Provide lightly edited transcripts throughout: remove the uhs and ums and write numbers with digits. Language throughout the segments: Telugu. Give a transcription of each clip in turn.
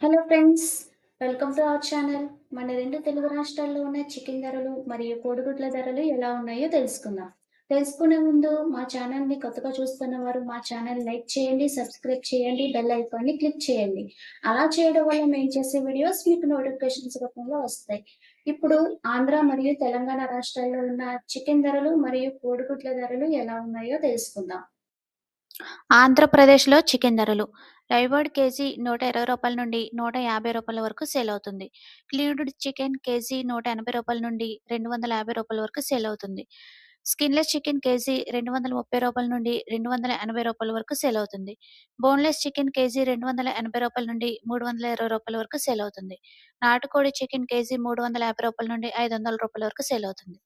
Hello friends, welcome to our channel. మన 2 తెలుగు రాష్ట్రాల్లో ఉన్న చికెన్ ధరలు మరియు కోడిగుడ్ల ధరలు ఎలా ఉన్నాయో తెలుసుకుందాం. తెలుసుకునే ముందు మా ఛానల్‌ని కొత్తగా చూస్తున్న వారు మా ఛానల్ లైక్ చేయండి, సబ్స్క్రైబ్ చేయండి, బెల్ ఐకాన్‌ని క్లిక్ చేయండి. అలా చేయడం వల్ల మేము చేసే వీడియోస్ మీకు నోటిఫికేషన్స్ రూపంలో వస్తాయి. ఇప్పుడు ఆంధ్ర మరియు తెలంగాణ రాష్ట్రాల్లో ఉన్న చికెన్ ధరలు మరియు కోడిగుడ్ల ధరలు ఎలా ఉన్నాయో తెలుసుకుందాం. ఆంధ్రప్రదేశ్‌లో చికెన్ ధరలు. లైవ్‌బర్డ్ కేజీ రూ. 120 నుండి రూ. 150 వరకు సేల్ అవుతుంది. గ్రిల్డ్ చికెన్ కేజీ రూ. 180 నుండి రూ. 250 వరకు సేల్ అవుతుంది. స్కిన్‌లెస్ చికెన్ కేజీ రూ. 230 నుండి రూ. 280 వరకు సేల్ అవుతుంది. బోన్‌లెస్ చికెన్ కేజీ రూ. 280 నుండి రూ. 320 వరకు సేల్ అవుతుంది. నాటుకోడి చికెన్ కేజీ రూ. 350 నుండి రూ. 500 వరకు సేల్ అవుతుంది.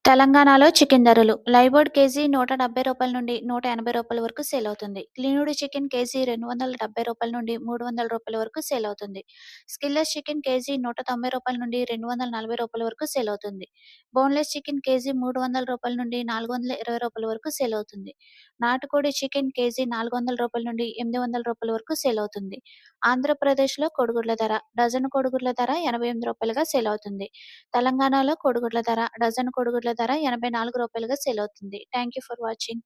తెలంగాణలో చికెన్ ధరలు. లైవ్‌బర్డ్ కేజీ రూ. 170 నుండి రూ. 180 వరకు సేల్ అవుతుంది. క్లీన్డ్ చికెన్ కేజీ రూ. 270 నుండి రూ. 300 వరకు సేల్ అవుతుంది. స్కిన్‌లెస్ చికెన్ కేజీ రూ. 190 నుండి రూ. 240 వరకు సేల్ అవుతుంది. బోన్‌లెస్ చికెన్ కేజీ రూ. 300 నుండి రూ. 420 వరకు సేల్ అవుతుంది. నాటుకోడి చికెన్ కేజీ రూ. 400 నుండి రూ. 800 వరకు సేల్ అవుతుంది. ఆంధ్రప్రదేశ్‌లో కోడిగుడ్ల ధర. డజను కోడిగుడ్ల ధర రూ. 88గా సేల్ అవుతుంది. తెలంగాణలో కోడిగుడ్ల ధర. డజను కోడిగుడ్ల ధర రూ. 84గా సేల్ అవుతుంది. Thank you for watching.